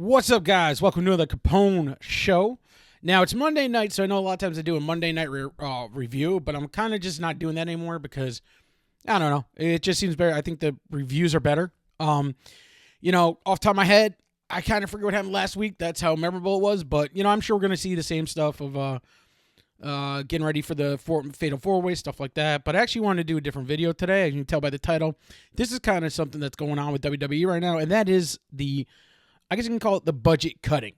What's up, guys? Welcome to the Capone Show. Now, it's Monday night, so I know a lot of times I do a Monday night review, but I'm kind of just not doing that anymore because, I don't know, it just seems better. I think the reviews are better. Off the top of my head, I kind of forget what happened last week. That's how memorable it was, but, I'm sure we're going to see the same stuff of getting ready for the Fatal 4-Way, stuff like that. But I actually wanted to do a different video today. As you can tell by the title, this is kind of something that's going on with WWE right now, and that is I guess you can call it the budget cutting.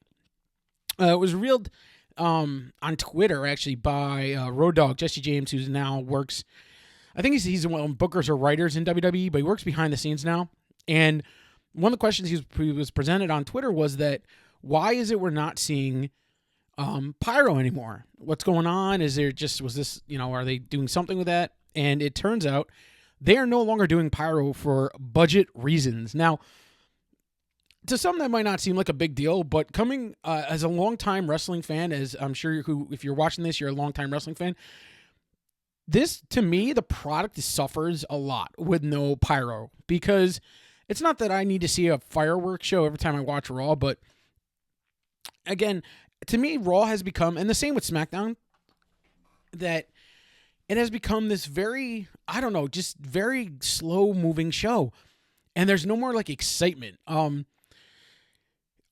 It was revealed on Twitter, actually, by Road Dogg, Jesse James, who now works, I think he's one of bookers or writers in WWE, but he works behind the scenes now. And one of the questions he was presented on Twitter was that, why is it we're not seeing pyro anymore? What's going on? Are they doing something with that? And it turns out they are no longer doing pyro for budget reasons. Now, to some, that might not seem like a big deal, but coming as a longtime wrestling fan, as I'm sure if you're watching this, you're a longtime wrestling fan, this, to me, the product suffers a lot with no pyro, because it's not that I need to see a fireworks show every time I watch Raw, but again, to me, Raw has become, and the same with SmackDown, that it has become this very, just very slow-moving show, and there's no more, excitement.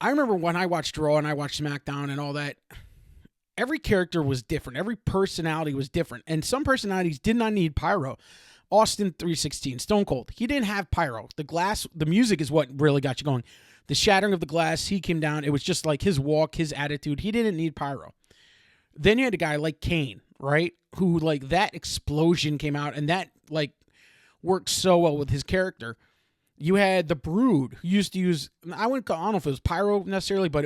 I remember when I watched Raw and I watched SmackDown and all that, every character was different. Every personality was different. And some personalities did not need pyro. Austin 316, Stone Cold, he didn't have pyro. The music is what really got you going. The shattering of the glass, he came down. It was just like his walk, his attitude. He didn't need pyro. Then you had a guy like Kane, right? Who, that explosion came out and that, worked so well with his character. You had the Brood, who used to use, I don't know if it was pyro necessarily, but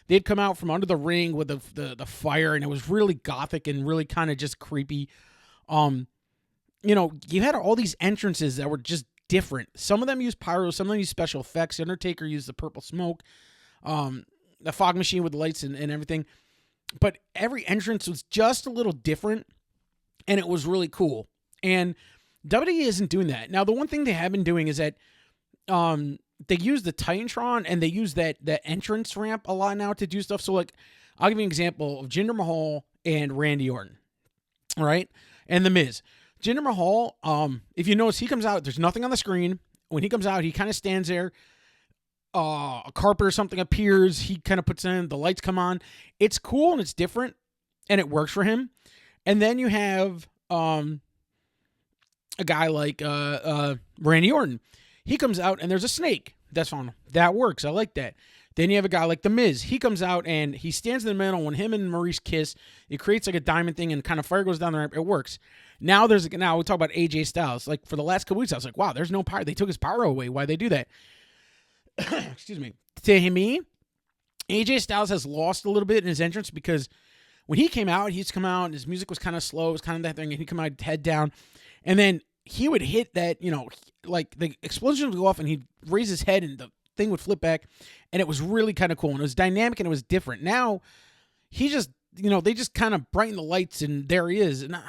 they'd come out from under the ring with the fire, and it was really gothic and really kind of just creepy. You had all these entrances that were just different. Some of them used pyro, some of them used special effects. The Undertaker used the purple smoke, the fog machine with the lights and everything. But every entrance was just a little different, and it was really cool. And WWE isn't doing that. Now, the one thing they have been doing is that they use the Titantron and they use that entrance ramp a lot now to do stuff. So, I'll give you an example of Jinder Mahal and Randy Orton, right? And The Miz. Jinder Mahal, if you notice, he comes out, there's nothing on the screen. When he comes out, he kind of stands there. A carpet or something appears. He kind of puts in, the lights come on. It's cool and it's different and it works for him. And then you have a guy like Randy Orton. He comes out and there's a snake. That's fine. That works. I like that. Then you have a guy like The Miz. He comes out and he stands in the middle. When him and Maurice kiss, it creates a diamond thing and kind of fire goes down the ramp. It works. Now we talk about AJ Styles. For the last couple weeks, I was like, wow, there's no pyro. They took his pyro away. Why'd they do that? Excuse me. To me, AJ Styles has lost a little bit in his entrance because when he came out, he's come out and his music was kind of slow. It was kind of that thing. And he'd come out head down. And then he would hit that, the explosion would go off and he'd raise his head and the thing would flip back. And it was really kind of cool. And it was dynamic and it was different. Now, he just, they just kind of brighten the lights and there he is. And I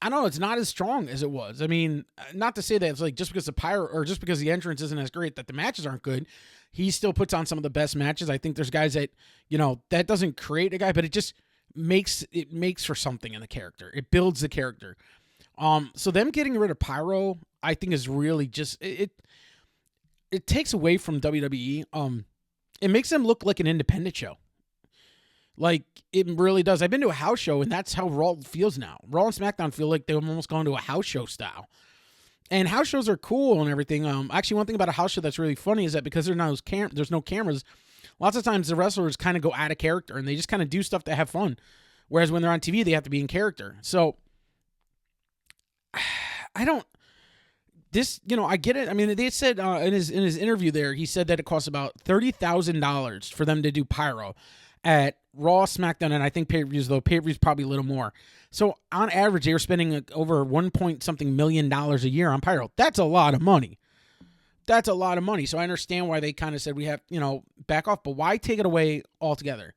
don't know, it's not as strong as it was. I mean, not to say that it's just because the pyro or just because the entrance isn't as great that the matches aren't good. He still puts on some of the best matches. I think there's guys that, that doesn't create a guy, but it just makes for something in the character. It builds the character. So them getting rid of pyro, I think is really just it takes away from WWE. It makes them look like an independent show. It really does. I've been to a house show, and that's how Raw feels now. Raw and SmackDown feel like they've almost gone to a house show style. And house shows are cool and everything. Actually, one thing about a house show that's really funny is that because there's no cameras, lots of times the wrestlers kind of go out of character, and they just kind of do stuff to have fun. Whereas when they're on TV, they have to be in character. So, I get it. I mean, they said in his interview there, he said that it costs about $30,000 for them to do pyro at Raw, SmackDown, and I think pay-per-views, though pay-per-views probably a little more. So on average, they were spending over $1 million a year on pyro. That's a lot of money. So I understand why they kind of said we have, back off, but why take it away altogether?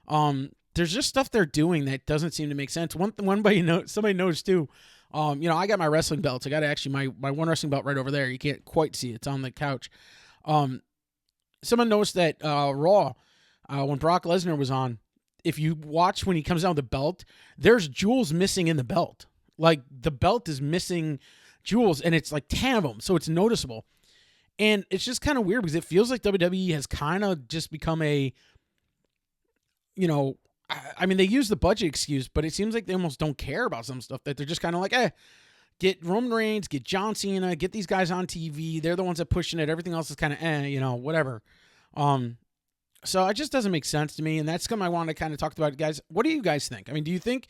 There's just stuff they're doing that doesn't seem to make sense. Somebody knows too. I got my wrestling belts. I got actually my one wrestling belt right over there. You can't quite see it. It's on the couch. someone noticed that Raw, when Brock Lesnar was on, if you watch when he comes down with the belt, there's jewels missing in the belt. Like, the belt is missing jewels, and it's like 10 of them, so it's noticeable. And it's just kind of weird because it feels like WWE has kind of just become a, you know, I mean, they use the budget excuse, but it seems like they almost don't care about some stuff, that they're just kind of like, get Roman Reigns, get John Cena, get these guys on TV. They're the ones that pushing it. Everything else is kind of, whatever. So it just doesn't make sense to me, and that's something I want to kind of talk about, guys. What do you guys think? I mean, do you think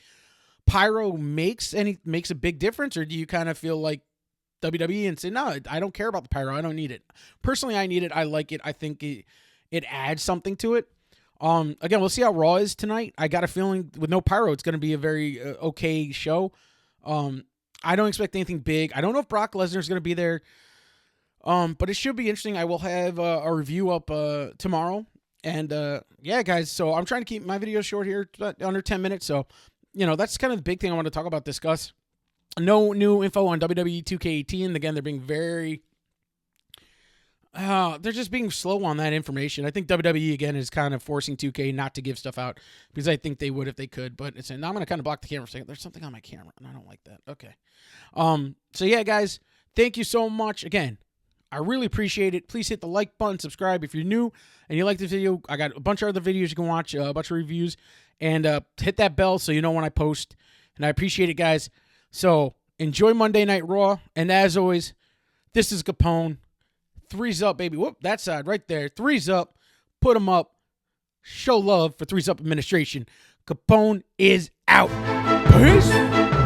pyro makes a big difference, or do you kind of feel like WWE and say, no, I don't care about the pyro. I don't need it. Personally, I need it. I like it. I think it adds something to it. Again, we'll see how Raw is tonight. I got a feeling with no pyro, it's going to be a very okay show. I don't expect anything big. I don't know if Brock Lesnar is going to be there, but it should be interesting. I will have a review up tomorrow. And yeah, guys, so I'm trying to keep my videos short here, under 10 minutes. So, that's kind of the big thing I want to talk about, discuss. No new info on WWE 2K18. Again, they're being very... they're just being slow on that information. I think WWE, again, is kind of forcing 2K not to give stuff out, because I think they would if they could. But now I'm going to kind of block the camera for a second. There's something on my camera, and I don't like that. Okay. So, yeah, guys, thank you so much. Again, I really appreciate it. Please hit the like button, subscribe if you're new and you like this video. I got a bunch of other videos you can watch, a bunch of reviews, and hit that bell so you know when I post. And I appreciate it, guys. So enjoy Monday Night Raw. And as always, this is Capone. Threes up, baby. Whoop, that side right there. Threes up. Put them up. Show love for Threes Up Administration. Capone is out. Peace.